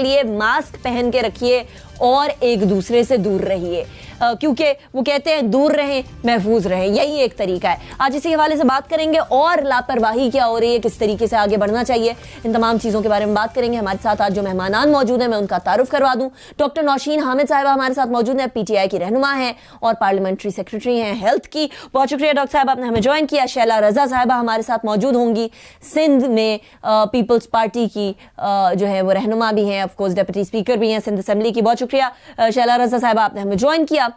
लिए मास्क पहन के रखिए और एक दूसरे से दूर रहिए, क्योंकि वो कहते हैं दूर रहें महफूज रहें, यही एक तरीका है। आज इसी हवाले से बात करेंगे और लापरवाही क्या हो रही है, किस तरीके से आगे बढ़ना चाहिए, इन तमाम चीज़ों के बारे में बात करेंगे। हमारे साथ आज जो मेहमानान मौजूद हैं मैं उनका तारुफ करवा दूं। डॉक्टर नौशीन हामिद साहिबा हमारे साथ मौजूद हैं, PTI की रहनुमा हैं और पार्लियामेंट्री सेक्रेटरी हैं हेल्थ की। बहुत शुक्रिया डॉक्टर साहब आपने हमें ज्वाइन किया। शैला रजा साहिबा हमारे साथ मौजूद होंगी, सिंध में पीपल्स पार्टी की जो है वो रहनुमा भी हैं, ऑफकोर्स डिप्टी स्पीकर भी हैं सिंध असेंबली की। बहुत शुक्रिया शैला रजा साहिबा आपने हमें ज्वाइन किया।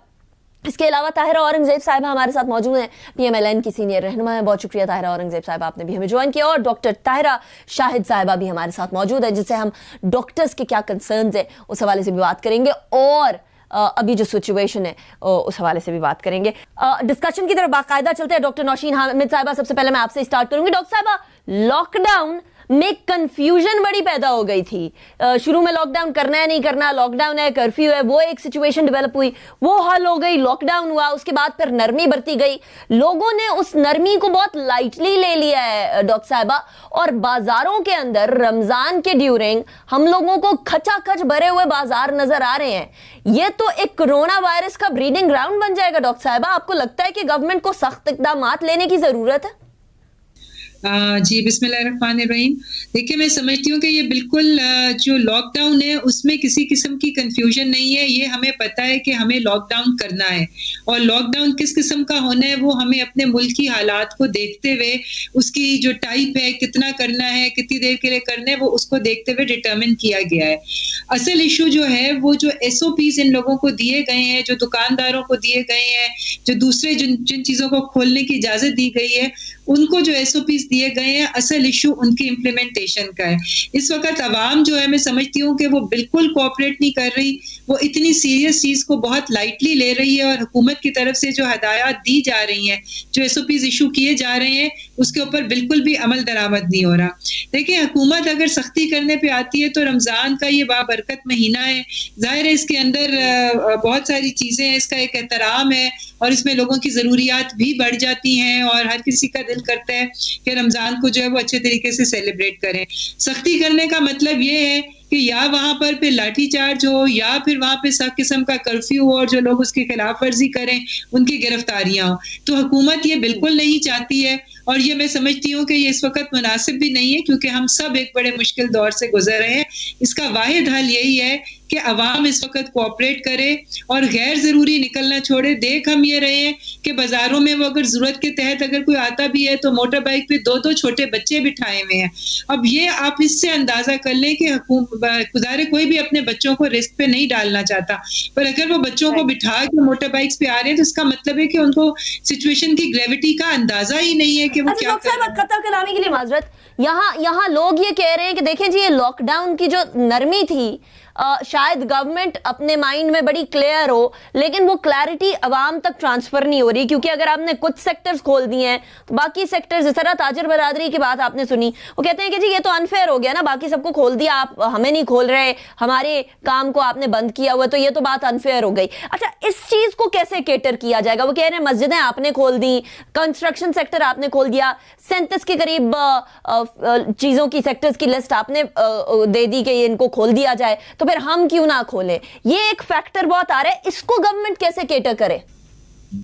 इसके अलावा ताहिरा औरंगजेब साहिबा हमारे साथ मौजूद हैं, PMLN की सीनियर रहनुमा है। बहुत शुक्रिया ताहिरा औरंगजेब साहिबा आपने भी हमें ज्वाइन किया। और डॉक्टर ताहिरा शाहिद साहिबा भी हमारे साथ मौजूद है, जिससे हम डॉक्टर्स के क्या कंसर्न्स है उस हवाले से भी बात करेंगे और अभी जो सिचुएशन है उस हवाले से भी बात करेंगे। डिस्कशन की तरफ बाकायदा चलते हैं। डॉक्टर नौशीन हामिद साहिबा, सबसे पहले मैं आपसे स्टार्ट करूंगी। डॉक्टर साहिबा, लॉकडाउन में कंफ्यूजन बड़ी पैदा हो गई थी। शुरू में लॉकडाउन करना है नहीं करना, लॉकडाउन है कर्फ्यू है, वो एक सिचुएशन डेवलप हुई, वो हल हो गई, लॉकडाउन हुआ, उसके बाद फिर नरमी बरती गई। लोगों ने उस नरमी को बहुत लाइटली ले लिया है डॉक्टर साहिबा, और बाजारों के अंदर रमजान के ड्यूरिंग हम लोगों को खचाखच भरे हुए बाजार नजर आ रहे हैं। ये तो एक कोरोना वायरस का ब्रीडिंग ग्राउंड बन जाएगा डॉक्टर साहिबा। आपको लगता है कि गवर्नमेंट को सख्त इक़दामात लेने की जरूरत है? जी बिस्मिल्लाहिर्रहमानिर्रहीम। देखिए, मैं समझती हूँ कि ये बिल्कुल जो लॉकडाउन है उसमें किसी किस्म की कंफ्यूजन नहीं है। ये हमें पता है कि हमें लॉकडाउन करना है, और लॉकडाउन किस किस्म का होना है वो हमें अपने मुल्क की हालात को देखते हुए, उसकी जो टाइप है, कितना करना है, कितनी देर के लिए करना है, वो उसको देखते हुए डिटर्मिन किया गया है। असल इशू जो है वो जो SOPs इन लोगों को दिए गए हैं, जो दुकानदारों को दिए गए हैं, जो दूसरे जिन चीज़ों को खोलने की इजाज़त दी गई है उनको जो SOPs दिए गए हैं, असल इशू उनकी इम्प्लीमेंटेशन का है। इस वक्त अवाम जो है, मैं समझती हूँ कि वो बिल्कुल कोऑपरेट नहीं कर रही, वो इतनी सीरियस चीज़ को बहुत लाइटली ले रही है, और हुकूमत की तरफ से जो हदायत दी जा रही हैं, जो SOPs इशू किए जा रहे हैं, उसके ऊपर बिल्कुल भी अमल दरामद नहीं हो रहा। देखिए, हुकूमत अगर सख्ती करने पे आती है तो रमज़ान का ये बाबरकत महीना है, जाहिर है इसके अंदर बहुत सारी चीज़ें हैं, इसका एक एहतराम है और इसमें लोगों की ज़रूरियात भी बढ़ जाती हैं, और हर किसी का दिल करता है कि रमज़ान को जो है वो अच्छे तरीके से सेलिब्रेट करें। सख्ती करने का मतलब ये है कि या वहाँ पर फिर लाठी चार्ज हो, या फिर वहाँ पे सब किस्म का कर्फ्यू हो, और जो लोग उसकी खिलाफ वर्जी करें उनकी गिरफ्तारियां हो। तो हुकूमत ये बिल्कुल नहीं चाहती है, और ये मैं समझती हूँ कि ये इस वक्त मुनासिब भी नहीं है, क्योंकि हम सब एक बड़े मुश्किल दौर से गुजर रहे हैं। इसका वाहिद हल यही है कि अवाम इस वक्त कोऑपरेट करे और गैर ज़रूरी निकलना छोड़े। देख हम ये रहे हैं कि बाज़ारों में वो अगर ज़रूरत के तहत अगर कोई आता भी है तो मोटर बाइक पे 2-2 छोटे बच्चे बिठाए हुए हैं। अब ये आप इससे अंदाज़ा कर लें कि गुजारे कोई भी अपने बच्चों को रिस्क पे नहीं डालना चाहता, पर अगर वो बच्चों को बिठा के मोटर बाइक्स पे आ रहे हैं तो इसका मतलब है कि उनको सिचुएशन की ग्रेविटी का अंदाजा ही नहीं है कि वो क्या कर रहे हैं। कतर कलामी के लिए माजरत, यहाँ लोग ये कह रहे हैं कि देखें जी, ये लॉकडाउन की जो नरमी थी, शायद गवर्नमेंट अपने माइंड में बड़ी क्लियर हो, लेकिन वो क्लैरिटी अवाम तक ट्रांसफर नहीं हो रही, क्योंकि अगर आपने कुछ सेक्टर्स खोल दिए हैं तो बाकी सेक्टर्स, जिस तरह ताजर बरादरी की बात आपने सुनी, वो कहते हैं कि जी ये तो अनफेयर हो गया ना, बाकी सबको खोल दिया, आप हमें नहीं खोल रहे, हमारे काम को आपने बंद किया हुआ, तो ये तो बात अनफेयर हो गई। अच्छा, इस चीज को कैसे केटर किया जाएगा? वो कह रहे हैं मस्जिदें आपने खोल दी, कंस्ट्रक्शन सेक्टर आपने खोल दिया, 37 के करीब चीजों की, सेक्टर्स की लिस्ट आपने दे दी कि इनको खोल दिया जाए, तो फिर हम क्यों ना खोलें? ये एक फैक्टर बहुत आ रहा है, इसको गवर्नमेंट कैसे केटर करे?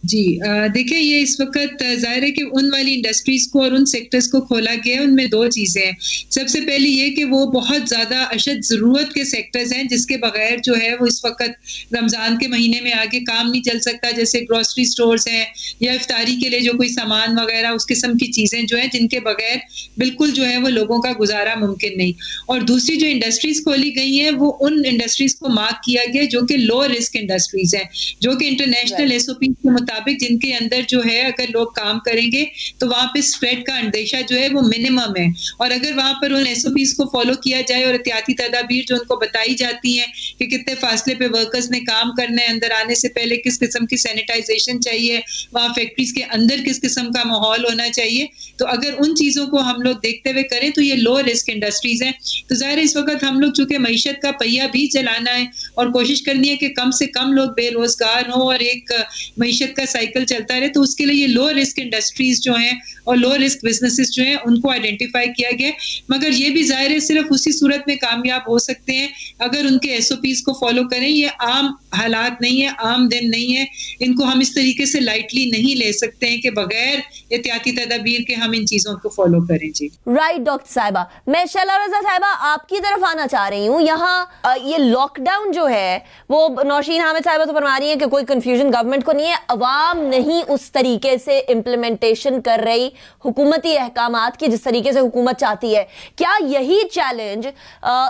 जी देखिए, ये इस वक्त जाहिर है कि उन वाली इंडस्ट्रीज को और उन सेक्टर्स को खोला गया है, उनमें 2 चीज़ें हैं। सबसे पहली ये कि वो बहुत ज़्यादा अशद ज़रूरत के सेक्टर्स हैं, जिसके बगैर जो है वो इस वक्त रमज़ान के महीने में आगे काम नहीं चल सकता, जैसे ग्रोसरी स्टोर्स हैं या इफ्तारी के लिए जो कोई सामान वगैरह, उस किस्म की चीज़ें जो हैं जिनके बगैर बिल्कुल जो है वो लोगों का गुजारा मुमकिन नहीं। और दूसरी जो इंडस्ट्रीज़ खोली गई हैं वो उन इंडस्ट्रीज़ को मार्क किया गया जो कि लो रिस्क इंडस्ट्रीज़ हैं, जो कि इंटरनेशनल SOP के मुताबिक जिनके अंदर जो है अगर लोग काम करेंगे तो वहाँ पे स्प्रेड का अंदेशा जो है वो मिनिमम है, और अगर वहाँ पर उन SOPs को फॉलो किया जाए और एहतियाती तदाबीर जो उनको बताई जाती हैं कि कितने फासले पे वर्कर्स ने काम करना है, अंदर आने से पहले किस किस्म की सैनिटाइजेशन चाहिए, वहाँ फैक्ट्रीज के अंदर किस किस्म का माहौल होना चाहिए, तो अगर उन चीज़ों को हम लोग देखते हुए करें तो ये लो रिस्क इंडस्ट्रीज हैं। तो ज़ाहिर इस वक्त हम लोग चूँकि मईशत का पहिया भी चलाना है और कोशिश करनी है कि कम से कम लोग बेरोजगार हों और एक मईशत मीशत का साइकिल चलता रहे, तो उसके लिए ये लो रिस्क इंडस्ट्रीज जो हैं और लो रिस्क बिजनेसेस जो हैं उनको आइडेंटिफाई किया गया। मगर ये भी जाहिर है सिर्फ उसी सूरत में कामयाब हो सकते हैं अगर उनके एसओपीज को फॉलो करें। ये आम हालात नहीं है, आम दिन नहीं है, इनको हम इस तरीके से लाइटली नहीं ले सकते हैं कि बगैर एहतियाती तदाबीर के हम इन चीजों को फॉलो करें। जी राइट डॉक्टर साहिबा, मैं शैला रज़ा साहिबा आपकी तरफ आना चाह रही हूँ। यहाँ ये लॉकडाउन जो है वो नौशीन हामिद साहिबा तो फरमा रही है कि कोई कंफ्यूजन गवर्नमेंट को नहीं है, अवाम नहीं उस तरीके से इम्प्लीमेंटेशन कर रही हुकूमती अहकामात की जिस तरीके से हुकूमत चाहती है। क्या यही चैलेंज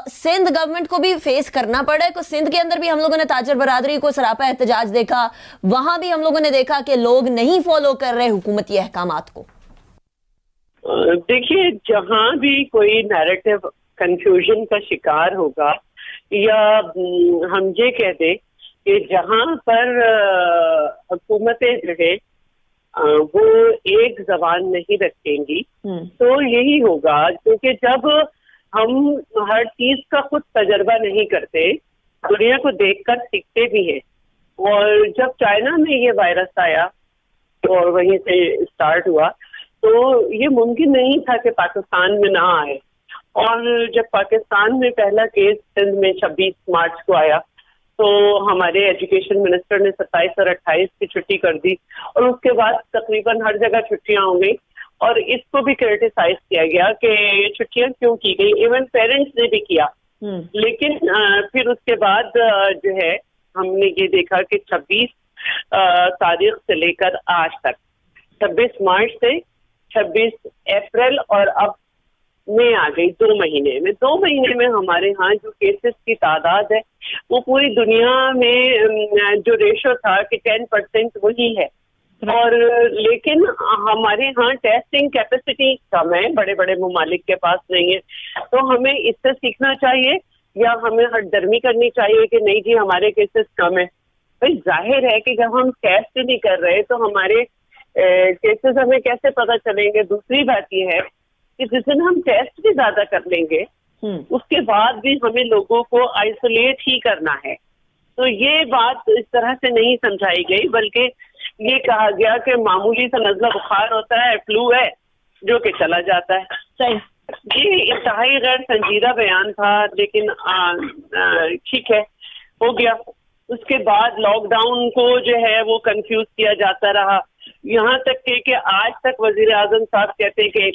सिंध गवर्नमेंट को भी फेस करना पड़ा है? सिंध के अंदर भी हम लोगों ने ताजर बरादरी को सरापा एहतजाज देखा, वहां भी हम लोगों ने देखा कि लोग नहीं फॉलो कर रहे हुकूमती अहकामात को। देखिए, जहां भी कोई नैरेटिव कंफ्यूजन का शिकार होगा, या हम ये कह दें कि जहां पर हुकूमतें जो है वो एक जबान नहीं रखेंगी, तो यही होगा। क्योंकि जब हम हर चीज का खुद तजर्बा नहीं करते, दुनिया को देखकर सीखते भी हैं। और जब चाइना में ये वायरस आया और वहीं से स्टार्ट हुआ, तो ये मुमकिन नहीं था कि पाकिस्तान में ना आए। और जब पाकिस्तान में पहला केस सिंध में 26 मार्च को आया, तो हमारे एजुकेशन मिनिस्टर ने 27 और 28 की छुट्टी कर दी, और उसके बाद तकरीबन हर जगह छुट्टियां हो गई। और इसको भी क्रिटिसाइज किया गया कि ये छुट्टियां क्यों की गई, इवन पेरेंट्स ने भी किया। लेकिन फिर उसके बाद जो है हमने ये देखा कि 26 तारीख से लेकर आज तक, 26 मार्च से 26 अप्रैल और अब में आ गई 2 महीने में। 2 महीने में हमारे यहाँ जो केसेस की तादाद है वो पूरी दुनिया में जो रेशो था कि 10% वही है। और लेकिन हमारे यहाँ टेस्टिंग कैपेसिटी कम है, बड़े बड़े ममालिक के पास नहीं है। तो हमें इससे सीखना चाहिए या हमें हटदर्मी करनी चाहिए कि नहीं जी हमारे केसेस कम है? भाई जाहिर है कि जब हम टेस्ट नहीं कर रहे तो हमारे केसेस हमें कैसे पता चलेंगे। दूसरी बात ये है कि जिस दिन हम टेस्ट भी ज्यादा कर लेंगे उसके बाद भी हमें लोगों को आइसोलेट ही करना है। तो ये बात इस तरह से नहीं समझाई गई, बल्कि ये कहा गया कि मामूली सा नज़ला बुखार होता है, फ्लू है, जो कि चला जाता है। सही, ये इंतहाई गैर संजीदा बयान था, लेकिन ठीक है, हो गया। उसके बाद लॉकडाउन को जो है वो कंफ्यूज किया जाता रहा, यहाँ तक कि आज तक वजीर आजम साहब कहते हैं कि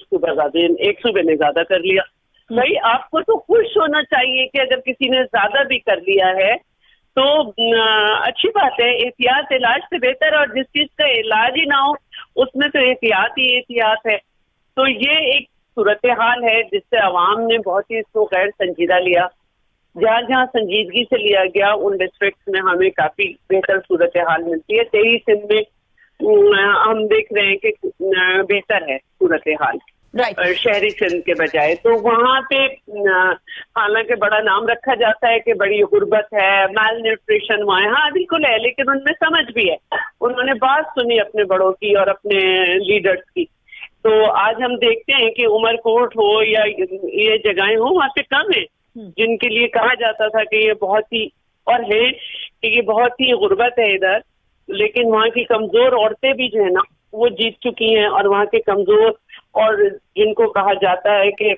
एक सूबे ने ज्यादा कर लिया। भाई आपको तो खुश होना चाहिए कि अगर किसी ने ज्यादा भी कर लिया है तो अच्छी बात है, एहतियात इलाज से बेहतर है। और जिस चीज का इलाज ही ना हो उसमें तो एहतियात ही एहतियात है। तो ये एक सूरत हाल है जिससे अवाम ने बहुत ही इसको गैर संजीदा लिया। जहाँ जहाँ संजीदगी से लिया गया उन डिस्ट्रिक्ट में हमें काफी बेहतर सूरत हाल मिलती है। 23 सिंध में हम देख रहे हैं कि बेहतर है सूरत हाल, शहरी सिंध के बजाय। तो वहाँ पे हालांकि बड़ा नाम रखा जाता है कि बड़ी गुर्बत है, माल न्यूट्रिशन वहाँ है। हाँ बिल्कुल है, लेकिन उनमें समझ भी है, उन्होंने बात सुनी अपने बड़ों की और अपने लीडर्स की। तो आज हम देखते हैं कि उमरकोट हो या ये जगहें हो, वहाँ पे कम है जिनके लिए कहा जाता था कि ये बहुत ही, और है कि ये बहुत ही गुर्बत है इधर। लेकिन वहाँ की कमजोर औरतें भी जो है ना वो जीत चुकी हैं, और वहाँ के कमजोर और जिनको कहा जाता है कि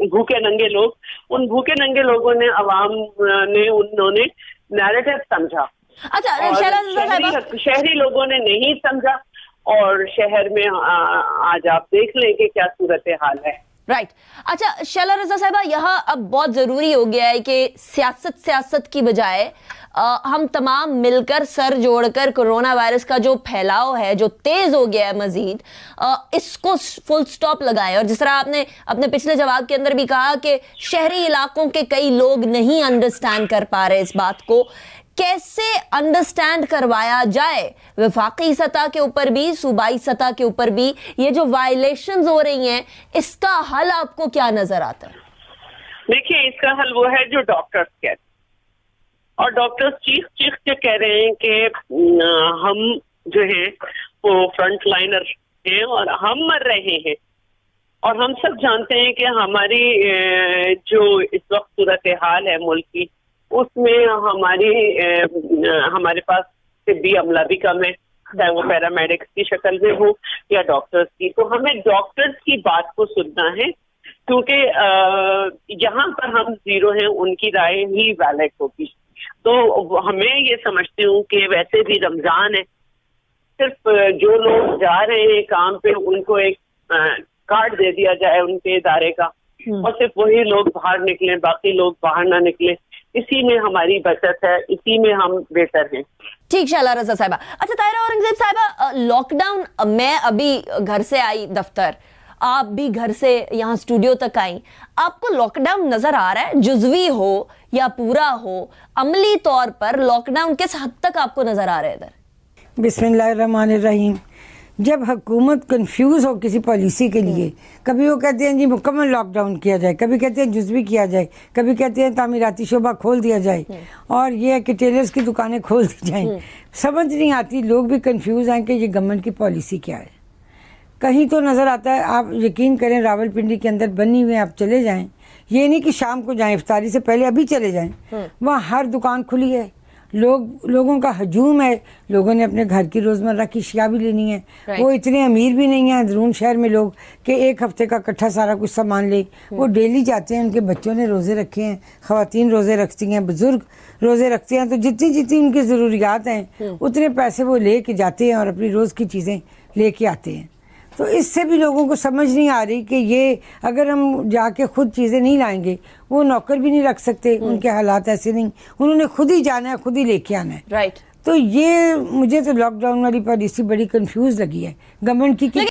भूखे नंगे लोग, उन भूखे नंगे लोगों ने अवाम ने उन्होंने नैरेटिव समझा। अच्छा, शहरी लोगों ने नहीं समझा, और शहर में आज आप देख लें कि क्या सूरत हाल है। राइट अच्छा शैला रज़ा साहिबा, यहाँ अब बहुत जरूरी हो गया है कि सियासत की बजाय हम तमाम मिलकर सर जोड़कर कोरोना वायरस का जो फैलाव है, जो तेज हो गया है मजीद, इसको फुल स्टॉप लगाए। और जिस तरह आपने अपने पिछले जवाब के अंदर भी कहा कि शहरी इलाकों के कई लोग नहीं अंडरस्टैंड कर पा रहे इस बात को, कैसे अंडरस्टैंड करवाया जाए वफाकी सतह के ऊपर भी, सूबाई सतह के ऊपर भी, ये जो वायलेशंस हो रही हैं, इसका हल आपको क्या नजर आता है? देखिए, इसका हल वो है जो डॉक्टर्स कहते हैं, और डॉक्टर्स चीख के कह रहे हैं कि हम जो है वो फ्रंट लाइनर हैं और हम मर रहे हैं। और हम सब जानते हैं कि हमारी जो इस वक्त सूरत हाल है मुल्क की, उसमें हमारे पास तिब्बी अमला भी कम है, चाहे वो पैरामेडिक्स की शक्ल में हो या डॉक्टर्स की। तो हमें डॉक्टर्स की बात को सुनना है, क्योंकि यहाँ पर हम जीरो हैं, उनकी राय ही वैलिड होगी। तो हमें ये समझती हूँ कि वैसे भी रमजान है, सिर्फ जो लोग जा रहे हैं काम पे उनको एक कार्ड दे दिया जाए उनके इदारे का, और सिर्फ वही लोग बाहर निकले, बाकी लोग बाहर ना निकले। इसी में हमारी बचत है, इसी में हम बेहतर हैं। ठीक शाला रजा साहिबा। अच्छा ताहिरा औरंगजेब साहिबा, लॉकडाउन, मैं अभी घर से आई दफ्तर, आप भी घर से यहाँ स्टूडियो तक आई, आपको लॉकडाउन नजर आ रहा है? जुजवी हो या पूरा हो, अमली तौर पर लॉकडाउन किस हद तक आपको नजर आ रहा है इधर? बिस्मिल्लाहिर्रहमानिर्रहीम। जब हुकूमत कंफ्यूज हो किसी पॉलिसी के लिए, कभी वो कहते हैं जी मुकम्मल लॉकडाउन किया जाए, कभी कहते हैं जुज़वी किया जाए, कभी कहते हैं तामीराती शोबा खोल दिया जाए, और ये है कि टेलर्स की दुकानें खोल दी जाएं, समझ नहीं आती, लोग भी कंफ्यूज हैं कि ये गवर्नमेंट की पॉलिसी क्या है। कहीं तो नज़र आता है, आप यकीन करें रावलपिंडी के अंदर बनी हुए आप चले जाएं, ये नहीं कि शाम को जाएं, इफ्तारी से पहले अभी चले जाएं, वहाँ हर दुकान खुली है, लोगों का हजूम है, लोगों ने अपने घर की रोज़मर्रा की अशिया भी लेनी है। वो इतने अमीर भी नहीं हैं अंदरून शहर में लोग कि एक हफ्ते का इकट्ठा सारा कुछ सामान ले, वो डेली जाते हैं, उनके बच्चों ने रोज़े रखे हैं, ख़वातीन रोज़े रखती हैं, बुज़ुर्ग रोज़े रखते हैं, तो जितनी जितनी उनकी ज़रूरियात हैं उतने पैसे वो ले के जाते हैं और अपनी रोज़ की चीज़ें ले के आते हैं। तो इससे भी लोगों को समझ नहीं आ रही कि ये अगर हम जाके खुद चीज़ें नहीं लाएंगे, वो नौकर भी नहीं रख सकते, उनके हालात ऐसे नहीं, उन्होंने खुद ही जाना है, खुद ही लेके आना है। राइट। तो ये मुझे तो लॉकडाउन वाली पॉलिसी बड़ी कंफ्यूज लगी है गवर्नमेंट की।